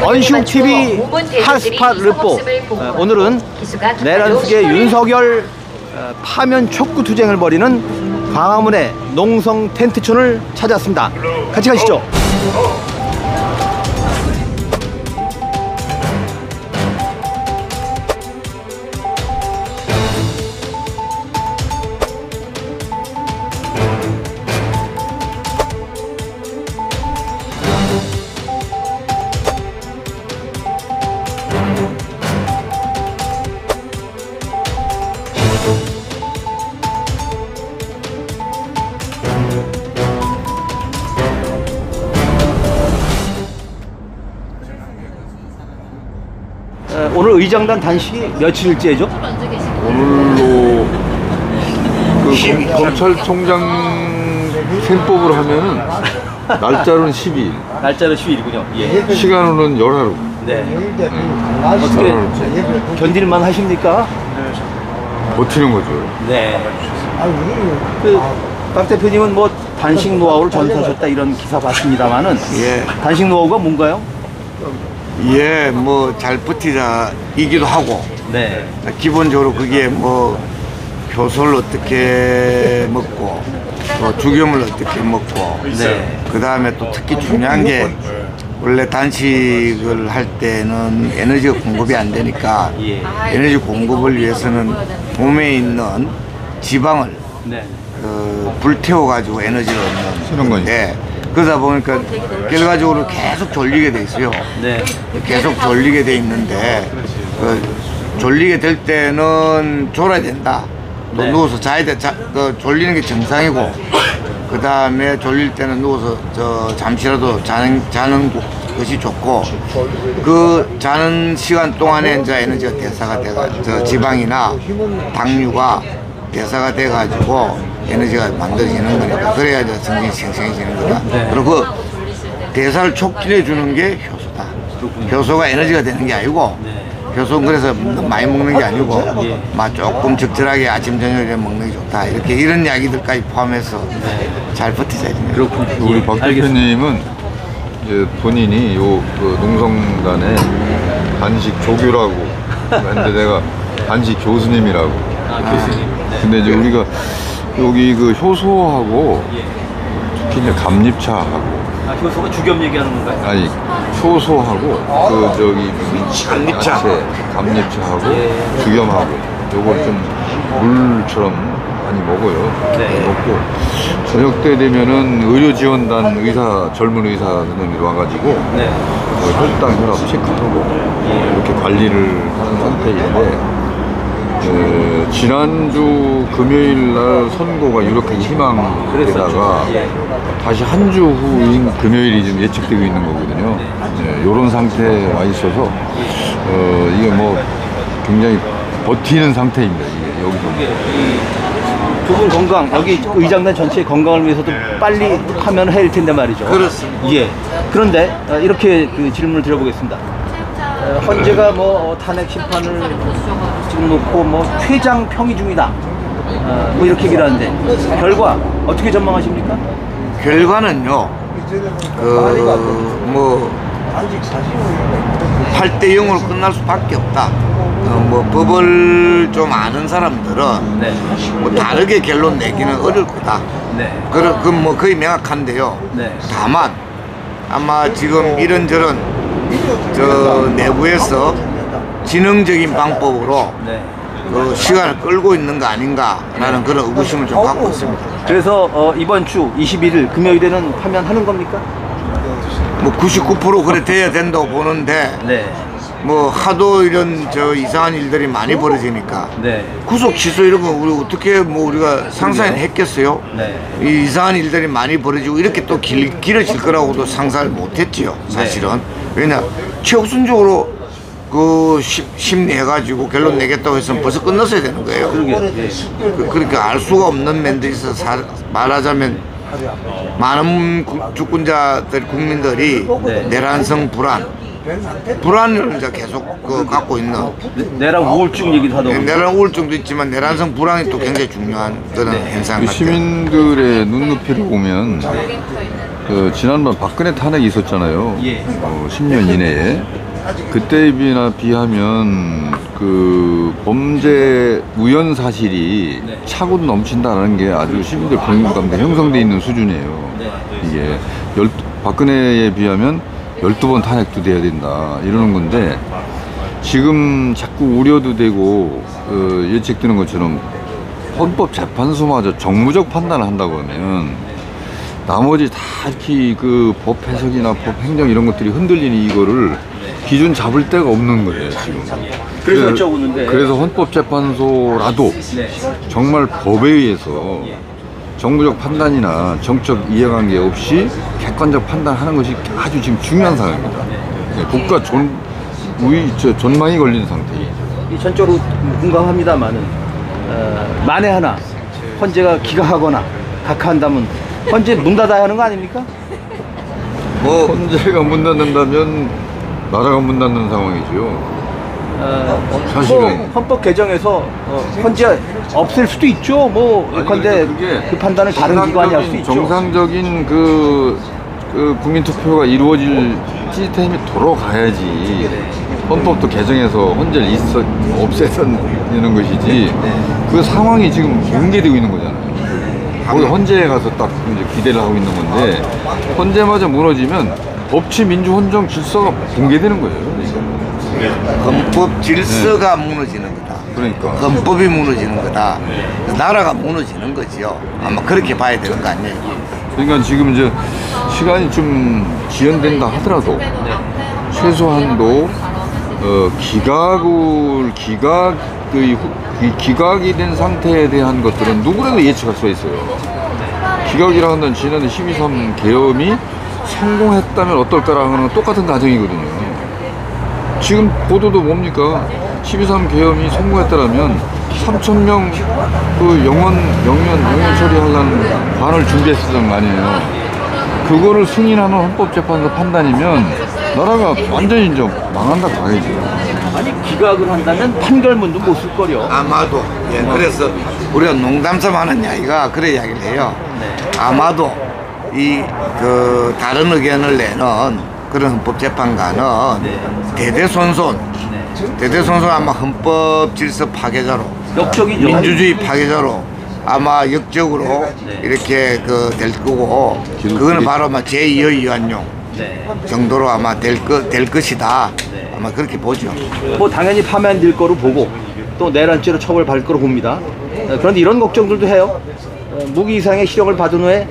원시국TV 핫스팟 르포. 오늘은 내란숙의 윤석열 파면 촉구 투쟁을 벌이는 광화문의 농성 텐트촌을 찾았습니다. 같이 가시죠. 오늘 의장단 단식이 며칠째죠? 오늘로 그 검찰총장 셈법으로 하면은 날짜로는 12일, 날짜는 10일이군요. 예. 시간으로는 열하루. 네. 어떻게 견딜만 하십니까? 버티는 거죠. 네. 박 대표님은 뭐 단식 노하우를 전수하셨다 이런 기사 봤습니다만은 단식 노하우가 뭔가요? 예, 뭐 잘 버티자이기도 하고, 네. 기본적으로 그게 뭐 효소를 어떻게 먹고, 또 죽염을 어떻게 먹고, 네. 그 다음에 또 특히 중요한 게 원래 단식을 할 때는 에너지가 공급이 안 되니까 예. 에너지 공급을 위해서는 몸에 있는 지방을 네. 불태워 가지고 에너지를 얻는 건데, 그러다 보니까 결과적으로 계속 졸리게 돼 있어요. 네. 계속 졸리게 돼 있는데, 졸리게 될 때는 졸아야 된다. 또 네. 누워서 자야 돼. 졸리는 게 정상이고, 그 다음에 졸릴 때는 누워서 잠시라도 자는 것이 좋고, 그 자는 시간 동안에 이제 에너지가 대사가 돼가지고, 지방이나 당류가 대사가 돼가지고 에너지가 만들어지는 거니까, 그래야 이제 정신이 싱싱해지는 거다. 네. 그리고 그 대사를 촉진해 주는 게 효소다. 효소가 에너지가 되는 게 아니고, 효소는 그래서 많이 먹는 게 아니고, 조금 적절하게 아침 저녁에 먹는 게 좋다. 이렇게 이런 이야기들까지 포함해서 잘 버티자. 그렇군요. 우리 박 대표님은 이제 본인이 그 농성단의 단식 조교라고 했는데 내가 단식 교수님이라고. 교수님. 근데 이제 우리가 여기 그 효소하고 특히 이제 감립차하고, 효소가 죽염 얘기하는 건가요? 아니 효소하고 감립차하고 죽염하고 요걸 좀 물처럼 많이 먹어요. 네. 먹고 저녁 때 되면은 의료지원단 젊은 의사 선생님이 와가지고 혈당 혈압 체크하고 이렇게 관리를 하는 상태인데, 지난주 금요일 날 선고가 유력하게 희망되다가 다시 한 주 후인 금요일이 좀 예측되고 있는 거거든요. 이런 상태에 와 있어서 이게 뭐 굉장히 버티는 상태입니다. 이게 여기서. 두 분 건강, 여기 의장단 전체의 건강을 위해서도 빨리 파면을 해야 할 텐데 말이죠. 그렇습니다. 예. 그런데 이렇게 질문을 드려보겠습니다. 헌재가 뭐 탄핵 심판을 지금 놓고 뭐 퇴장 평의 중이다. 뭐 이렇게 얘기를 하는데 결과 어떻게 전망하십니까? 결과는요, 뭐 8대 0으로 끝날 수밖에 없다. 뭐 법을 좀 아는 사람들은 네. 뭐 다르게 결론 내기는 어려울 거다. 네. 그건 뭐 거의 명확한데요. 네. 다만 아마 지금 이런저런 내부에서 지능적인 방법으로 시간을 끌고 있는 거 아닌가라는 그런 의구심을 좀 갖고 있습니다. 그래서 이번 주 21일 금요일에는 파면하는 겁니까? 뭐 99% 그래 돼야 된다고 보는데, 네. 뭐 하도 이런 이상한 일들이 많이 벌어지니까 구속 취소 이런 거 우리 어떻게 뭐 우리가 상상을 했겠어요? 이 이상한 일들이 많이 벌어지고 이렇게 또 길어질 거라고도 상상을 못했지요, 사실은. 왜냐 최우선적으로 심리해가지고 결론 내겠다고 했으면 벌써 끝났어야 되는 거예요. 그러니까 알 수가 없는 면들이 있어서 말하자면 많은 주권자들 국민들이 내란성 불안을 이제 계속 갖고 있는, 내란 우울증 얘기도 하더라고요. 내란 우울증도 있지만 내란성 불안이 또 굉장히 중요한 그런 현상 같아요. 시민들의 눈높이를 보면 지난번 박근혜 탄핵이 있었잖아요. 예. 10년 이내에. 그때에 비하면 그 범죄 우연 사실이 네. 차고 넘친다는 게 아주 시민들 공감대 형성돼 있는 수준이에요. 네. 이게 박근혜에 비하면 12번 탄핵도 돼야 된다 이러는 건데, 지금 자꾸 우려도 되고 예측되는 것처럼 헌법재판소마저 정무적 판단을 한다고 하면 나머지 다 이렇게 그 법 해석이나 법 행정 이런 것들이 흔들리니 이거를 기준 잡을 데가 없는 거예요 지금. 그래서 여쭤보는데. 그래서 헌법재판소라도 네. 정말 법에 의해서 정부적 판단이나 정적 이해관계 없이 객관적 판단하는 것이 아주 지금 중요한 상황입니다. 네, 국가 존망이 걸린 상태예요. 이 전적으로 공감합니다만은 만에 하나 헌재가 기각하거나 각하한다면 헌재 문 닫아야 하는 거 아닙니까? 뭐 헌재가 문 닫는다면 나라가 문 닫는 상황이죠. 사실은. 뭐 헌법 개정에서 헌재 없앨 수도 있죠. 뭐 그런데 그 판단을 다른 기관이 할 수 있죠. 정상적인 그 국민투표가 이루어질 시스템이 돌아가야지. 헌법도 개정해서 헌재를 없애는 것이지. 그 상황이 지금 공개되고 있는 거잖아요. 거기 헌재에 가서 딱 이제 기대를 하고 있는 건데, 헌재마저 무너지면 법치 민주 헌정 질서가 붕괴되는 거예요. 헌법 질서가 무너지는 거다. 그러니까. 헌법이 무너지는 거다. 나라가 무너지는 거지요. 아마 그렇게 봐야 되는 거 아니에요? 그러니까 지금 이제 시간이 좀 지연된다 하더라도 최소한도 기각이 된 상태에 대한 것들은 누구라도 예측할 수가 있어요. 기각이라 한다는 지난해 12.3 계엄이 성공했다면 어떨까라는 건 똑같은 가정이거든요. 지금 보도도 뭡니까? 12.3 계엄이 성공했다라면 3,000명 그 영원 처리하려는 관을 준비했었던 거 아니에요. 그거를 승인하는 헌법재판소 판단이면 나라가 완전히 이제 망한다 봐야지. 아니 기각을 한다면 판결문도 못 쓸 거려. 아마도. 예, 그래서 우리가 농담삼아 하는 이야기가 그래 이야기를 해요. 네. 아마도 이 그 다른 의견을 내는 그런 헌법재판관은 대대손손 아마 헌법 질서 파괴자로, 역적이죠. 민주주의 파괴자로 아마 역적으로 이렇게 될 거고, 그거는 바로 아마 제2의 이완용 네. 정도로 아마 될 것이다. 아마 그렇게 보죠. 뭐 당연히 파면될 거로 보고 또 내란죄로 처벌받을 거로 봅니다. 그런데 이런 걱정들도 해요. 무기 이상의 실형을 받은 후에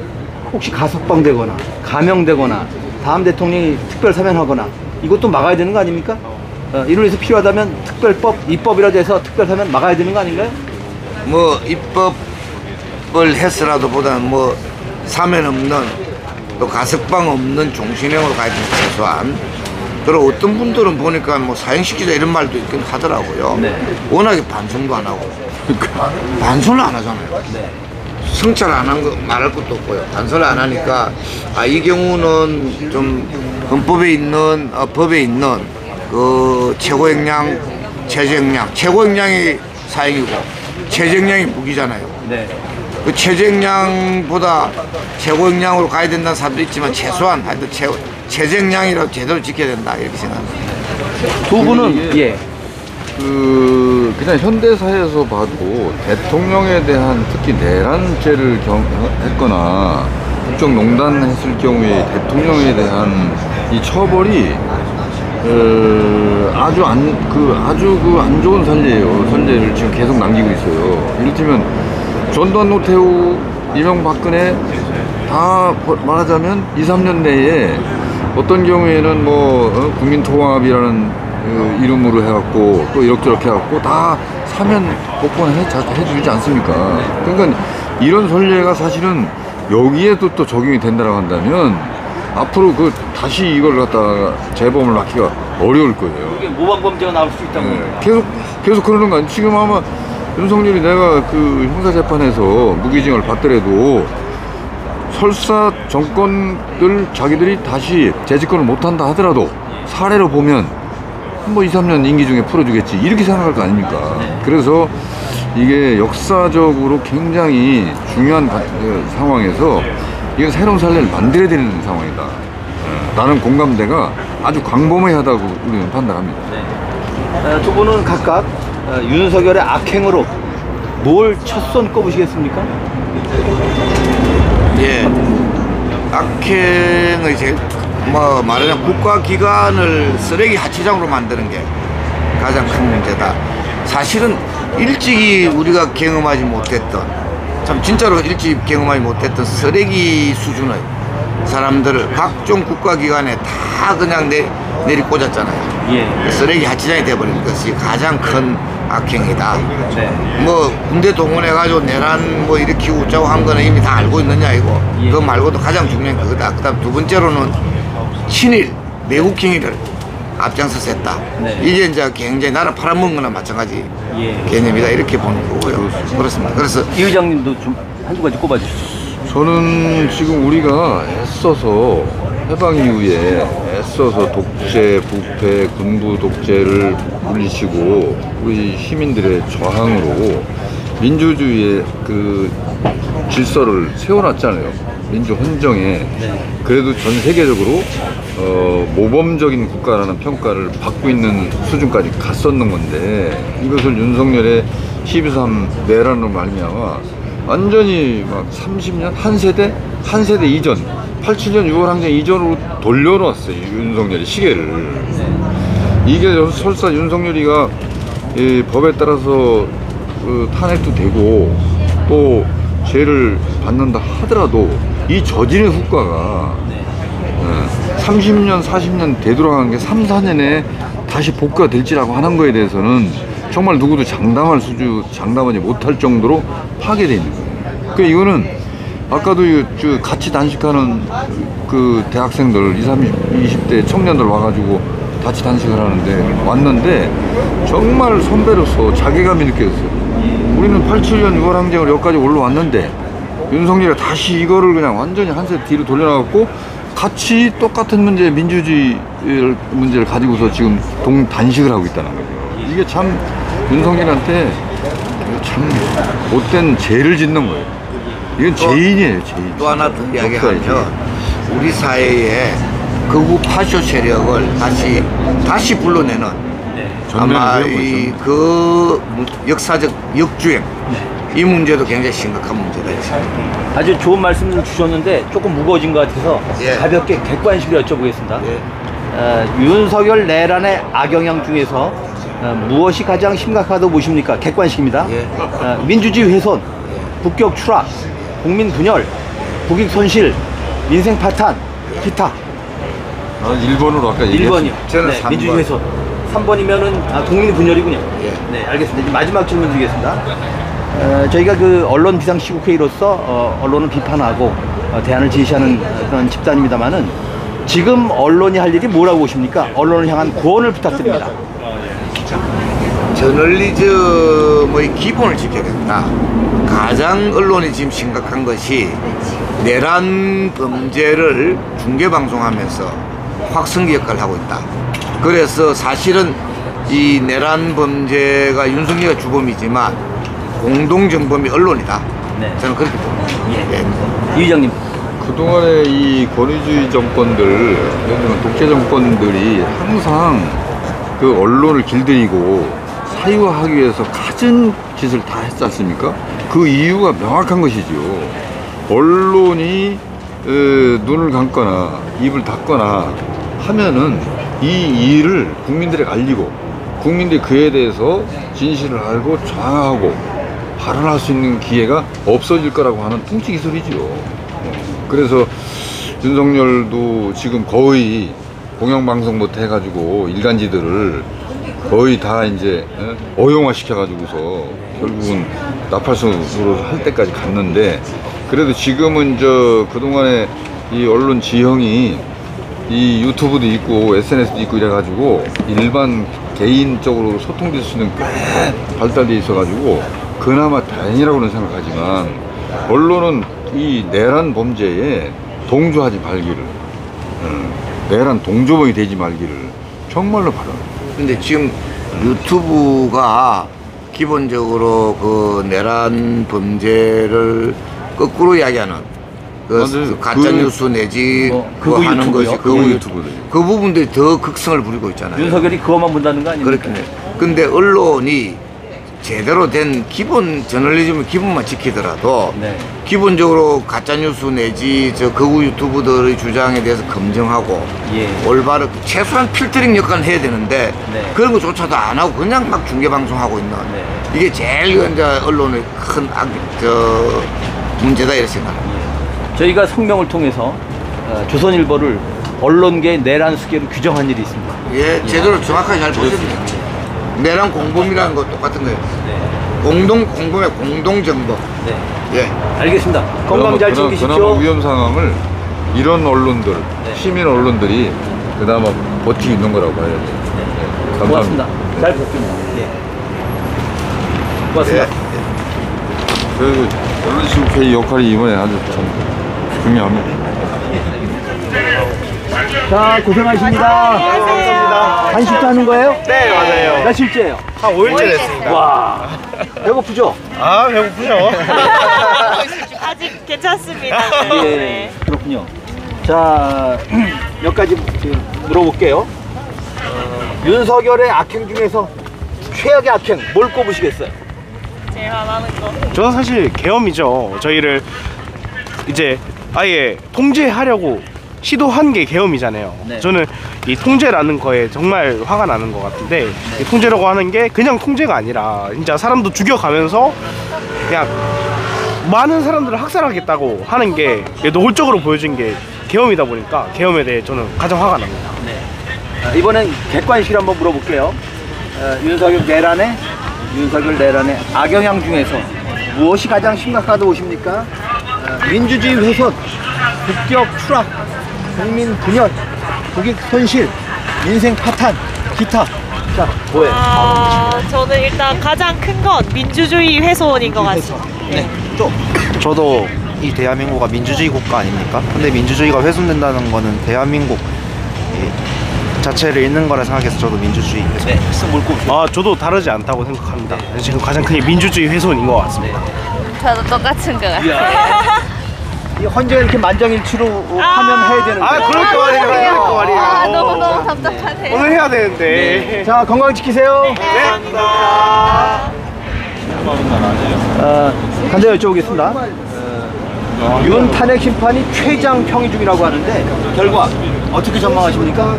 혹시 가석방되거나 감형되거나 다음 대통령이 특별 사면하거나 이것도 막아야 되는 거 아닙니까? 이를 위해서 필요하다면 입법이라도 해서 특별 사면 막아야 되는 거 아닌가요? 뭐 입법을 했으라도 보다는 뭐 사면 없는 또 가석방 없는 종신형으로 가야 되는 최소한. 그리고 어떤 분들은 보니까 뭐 사형시키자 이런 말도 있긴 하더라고요. 네. 워낙에 반성도 안 하고. 반성을 안 하잖아요. 네. 성찰 안 한 거 말할 것도 없고요. 반성을 안 하니까 이 경우는 좀 헌법에 있는 법에 있는 그 최고형량, 최저형량, 최고형량이 사형이고 최저형량이 무기잖아요. 네. 그 최저형량보다 최고형량으로 가야 된다는 사람도 있지만 최소한 하여튼 최저형량이라도 제대로 지켜야 된다 이렇게 생각합니다. 두 분은 예. 그냥 현대사에서 봐도 대통령에 대한 특히 내란죄를 했거나 국정농단했을 경우에 대통령에 대한 이 처벌이 아주 안 좋은 선례를 지금 계속 남기고 있어요. 이를테면 전두환, 노태우, 이명박근혜 다 말하자면 2, 3년 내에 어떤 경우에는 뭐 국민통합이라는 이름으로 해갖고 또 이렇게 해갖고 다 사면 복권 해주지 않습니까? 그러니까 이런 선례가 사실은 여기에도 또 적용이 된다고 한다면 앞으로 다시 이걸 갖다가 재범을 낳기가 어려울 거예요. 이게 모방범죄가 나올 수 있다고. 네, 계속 그러는 거 아니에요? 지금 아마 윤석열이 내가 그 형사재판에서 무기징역을 받더라도 설사 정권들 자기들이 다시 재집권을 못한다 하더라도 사례로 보면 뭐 2, 3년 임기 중에 풀어주겠지 이렇게 생각할 거 아닙니까? 그래서 이게 역사적으로 굉장히 중요한 상황에서 이건 새로운 사례를 만들어야 되는 상황이다. 나는 공감대가 아주 광범위하다고 우리는 판단합니다. 네. 두 분은 각각 윤석열의 악행으로 뭘 첫손 꼽으시겠습니까? 예. 악행의 제일 말하자면 국가기관을 쓰레기 하치장으로 만드는 게 가장 큰 문제다. 사실은 일찍이 우리가 경험하지 못했던, 참 진짜로 일찍 경험하지 못했던 쓰레기 수준의 사람들을 각종 국가기관에 다 그냥 내리꽂았잖아요. 예. 쓰레기 하치장이 돼버린 것이 가장 큰 악행이다. 네. 뭐 군대 동원해가지고 내란 뭐 일으키고 웃자고 한 거는 이미 다 알고 있느냐 이거. 예. 그거 말고도 가장 중요한 그거다. 그다음 두 번째로는 친일 내국 행위를 앞장서서 했다. 네. 이게 이제 굉장히 나라 팔아먹은 거나 마찬가지 예. 개념이다 이렇게 보는 거고요. 그렇습니다. 그래서 이 의장님도 좀 한두 가지 꼽아주시죠. 저는 지금 우리가 애써서 해방 이후에 애써서 독재, 부패, 군부 독재를 물리치고 우리 시민들의 저항으로 민주주의의 그 질서를 세워놨잖아요. 민주 헌정에. 그래도 전 세계적으로 모범적인 국가라는 평가를 받고 있는 수준까지 갔었는 건데 이것을 윤석열의 12.3 내란으로 말미암아 완전히 막 30년 한 세대 이전 87년 6월 항쟁 이전으로 돌려놓았어요. 윤석열이 시계를. 이게 설사 윤석열이가 이 법에 따라서 탄핵도 되고 또 죄를 받는다 하더라도 이 저지른 후과가 30년 40년 되돌아가는 게 3, 4년에 다시 복구가 될지라고 하는 거에 대해서는 정말 누구도 장담하지 못할 정도로 파괴되어 있는 거예요. 그러니까 이거는 아까도 같이 단식하는 그 대학생들 20대 청년들 와가지고 같이 단식을 왔는데 정말 선배로서 자괴감이 느껴졌어요. 우리는 87년 6월 항쟁을 여기까지 올라왔는데 윤석열이 다시 이거를 그냥 완전히 한 세 뒤로 돌려놔갖고 같이 똑같은 문제, 민주주의 문제를 가지고서 지금 단식을 하고 있다는 거예요. 이게 참 윤석열한테 참 못된 죄를 짓는 거예요. 이건 죄인이에요, 죄인. 또 하나 더 이야기하면 우리 사회에 극우 파쇼 세력을 다시 불러내는 아마 그 역사적 역주행 이 문제도 굉장히 심각한 문제다. 아주 좋은 말씀을 주셨는데 조금 무거워진 것 같아서 예. 가볍게 객관식으로 여쭤보겠습니다. 예. 윤석열 내란의 악영향 중에서 무엇이 가장 심각하다고 보십니까? 객관식입니다. 예. 민주주의 훼손, 국격 추락, 국민 분열, 국익 손실, 민생 파탄, 기타. 1번으로 아까 얘기했어요. 1번이요. 저는 네, 3번. 민주주의 훼손. 3번이면은 국민 분열이군요. 예. 네, 알겠습니다. 이제 마지막 질문 드리겠습니다. 저희가 그 언론 비상시국회의로서 언론을 비판하고 대안을 제시하는 그런 집단입니다만은 지금 언론이 할 일이 뭐라고 보십니까? 언론을 향한 구원을 부탁드립니다. 저널리즘의 기본을 지켜야겠다. 가장 언론이 지금 심각한 것이 내란 범죄를 중계방송하면서 확성기 역할을 하고 있다. 그래서 사실은 이 내란 범죄가 윤석열이 주범이지만 공동정범이 언론이다. 네. 저는 그렇게 봅니다. 예. 이 의장님. 그동안의 이 권위주의 정권들, 예를 들면 독재 정권들이 항상 그 언론을 길들이고 사유화하기 위해서 갖은 짓을 다 했지 않습니까? 그 이유가 명확한 것이죠. 언론이 눈을 감거나 입을 닫거나 하면은 이 일을 국민들에게 알리고 국민들이 그에 대해서 진실을 알고 저항하고 발언할 수 있는 기회가 없어질 거라고 하는 통치 기술이죠. 그래서 윤석열도 지금 거의 공영방송부터 해가지고 일간지들을 거의 다 이제 어용화 시켜가지고서 결국은 나팔선으로 할 때까지 갔는데 그래도 지금은 그동안에 이 언론 지형이 이 유튜브도 있고 SNS도 있고 이래가지고 일반 개인적으로 소통될 수 있는 꽤 발달돼 있어가지고 그나마 다행이라고는 생각하지만 언론은 이 내란 범죄에 동조하지 말기를 내란 동조범이 되지 말기를 정말로 바랍니다. 근데 지금 유튜브가 기본적으로 그 내란 범죄를 거꾸로 이야기하는 그 가짜 뉴스 내지 그거 극우 하는 유튜브요? 것이 극우 유튜브들. 그 부분들이 더 극성을 부리고 있잖아요. 윤석열이 그것만 본다는 거 아닙니까? 그렇게. 근데 언론이 제대로 된 기본 저널리즘의 기본만 지키더라도 네. 기본적으로 가짜 뉴스 내지 저 극우 유튜브들의 주장에 대해서 검증하고 예. 올바른 최소한 필터링 역할은 해야 되는데 네. 그런 것조차도 안 하고 그냥 막 중계 방송하고 있는 네. 이게 제일 이제 언론의 큰 문제다 이렇게 생각합니다. 저희가 성명을 통해서 조선일보를 언론계의 내란 수계로 규정한 일이 있습니다. 예, 제대로 정확하게 잘 보셨습니다. 내란 공범이라는 거 똑같은 거예요. 네. 공동 공범의 공동 정보. 네. 예. 알겠습니다. 건강 잘 그나마 챙기십시오. 위험 상황을 이런 언론들, 네. 시민 언론들이 그나마 버티고 있는 거라고 봐야 돼요. 네. 고맙습니다. 감사합니다. 잘 뵙겠습니다. 예. 고맙습니다. 그 언론시국회의 역할이 이번에 아주 참 중요합니다. 자, 고생하십니다. 안녕하세요. 단식도 하는 거예요? 네, 맞아요. 며칠째예요? 한 5일째 됐습니다. 와, 배고프죠? 아, 배고프죠? 아직 괜찮습니다. 예, 네. 그렇군요. 자, 몇 가지 물어볼게요. 윤석열의 악행 중에서 최악의 악행 뭘 꼽으시겠어요? 제일 화나는 거. 저는 사실 계엄이죠. 저희를 이제 아예 통제하려고 시도한 게 계엄이잖아요. 네. 저는 이 통제라는 거에 정말 화가 나는 것 같은데 이 통제라고 하는 게 그냥 통제가 아니라 진짜 사람도 죽여가면서 그냥 많은 사람들을 학살하겠다고 하는 게 노골적으로 보여준 게 계엄이다 보니까 계엄에 대해 저는 가장 화가 납니다. 이번엔 객관식으로 한번 물어볼게요. 윤석열 내란의 악영향 중에서 무엇이 가장 심각하다고 보십니까? 민주주의 훼손, 국격 추락, 국민 분열, 국익 손실, 민생 파탄, 기타. 자, 뭐예요? 저는 일단 가장 큰 건 민주주의 훼손인 것 같습니다. 네, 좀. 저도 이 대한민국가 민주주의 국가 아닙니까? 근데 민주주의가 훼손된다는 거는 대한민국 자체를 잃는 거라 생각해서 저도 민주주의 훼손. 네, 뭘 꼽으세요? 아, 저도 다르지 않다고 생각합니다. 지금 가장 큰 게 민주주의 훼손인 것 같습니다. 저도 똑같은 것 같아요. 이 헌재가 이렇게 만장일치로 하면 해야 되는데. 아, 그럴 거 아니에요. 그럴 거 아니에요. 아, 너무너무 답답하네요. 오늘 해야 되는데. 자, 건강 지키세요. 감사합니다. 간단히 여쭤보겠습니다. 윤 탄핵 심판이 최장 평의 중이라고 하는데 결과 어떻게 전망하십니까?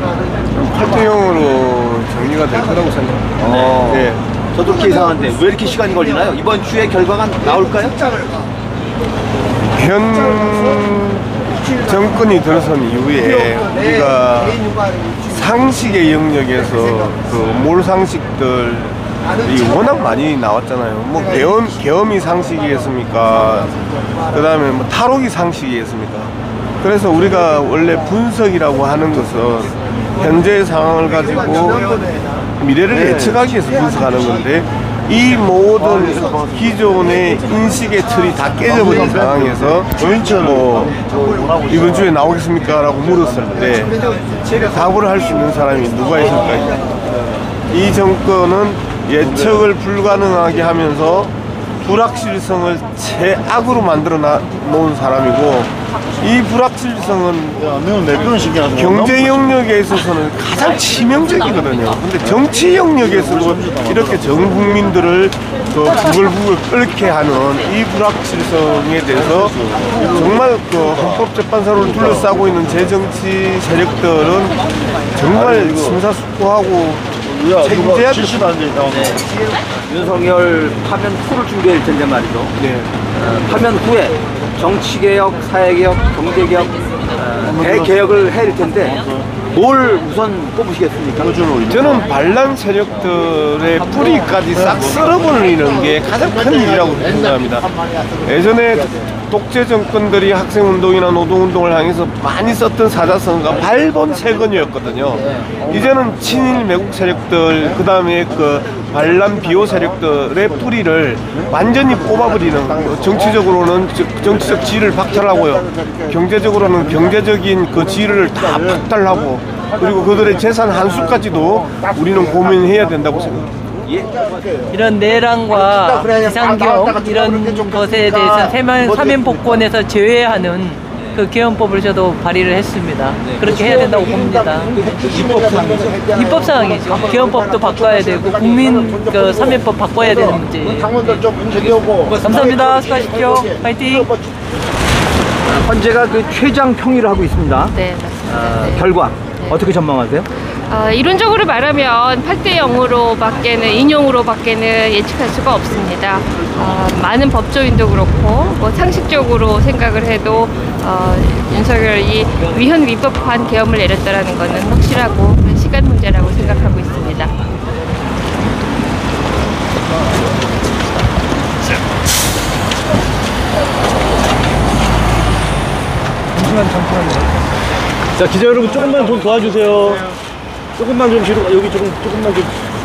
8대0으로 정리가 될 거라고 생각합니다. 네. 저도 그렇게 예상하는데 왜 이렇게 시간이 걸리나요? 이번 주에 결과가 나올까요? 현 정권이 들어선 이후에 우리가 상식의 영역에서 그 몰상식들이 워낙 많이 나왔잖아요. 뭐 계엄이 상식이겠습니까? 그 다음에 뭐 탈옥이 상식이겠습니까? 그래서 우리가 원래 분석이라고 하는 것은 현재 상황을 가지고 미래를 예측하기 위해서 분석하는 건데 이 모든 기존의 인식의 틀이 다 깨져버린 상황에서 뭐 이번 주에 나오겠습니까? 라고 물었을 때 답을 할 수 있는 사람이 누가 있을까요? 이 정권은 예측을 불가능하게 하면서 불확실성을 최악으로 만들어 놓은 사람이고 이 불확실성은 경제 영역에 있어서는 가장 치명적이거든요. 근데 정치 영역에서도 이렇게 전 국민들을 부글부글 끓게 하는 이 불확실성에 대해서 정말 그 헌법재판소를 둘러싸고 있는 제정치 세력들은 정말 심사숙고하고 책임져야 됩니다. 윤석열 파면 후를 준비할 텐데 말이죠. 네. 파면 후에 정치개혁, 사회개혁, 경제개혁, 대개혁을 해야 될 텐데 뭘 우선 꼽으시겠습니까? 저는 반란 세력들의 뿌리까지 싹 쓸어버리는 게 가장 큰 일이라고 생각합니다. 예전에 독재 정권들이 학생운동이나 노동운동을 향해서 많이 썼던 사자성어가 발본 세건이었거든요. 이제는 친일 매국 세력들, 그 다음에 그 반란 비호 세력들의 뿌리를 완전히 뽑아버리는, 정치적으로는 정치적 지위를 박탈하고요. 경제적으로는 경제적인 그 지위를 다 박탈하고, 그리고 그들의 재산 한수까지도 우리는 고민해야 된다고 생각합니다. 이런 내란과 비상경 이런 것에 대해서 사면 복권에서 제외하는 그 개헌법을 저도 발의를 했습니다. 그렇게 해야 된다고 봅니다. 입법 사항이죠. 개헌법도 바꿔야 되고 국민 그 3인법 바꿔야 되는 문제. 감사합니다. 수고하십시오. 파이팅. 헌재가 그 최장 평의를 하고 있습니다. 네, 맞습니다. 결과 어떻게 전망하세요? 이론적으로 말하면 8대 0으로밖에는 인용으로밖에는 예측할 수가 없습니다. 많은 법조인도 그렇고 뭐 상식적으로 생각을 해도 윤석열이 위헌 위법한 계엄을 내렸다라는 것은 확실하고 시간 문제라고 생각하고 있습니다. 잠시만요. 자, 기자 여러분 조금만 좀 도와주세요. 조금만 좀 뒤로, 여기 조금만 좀.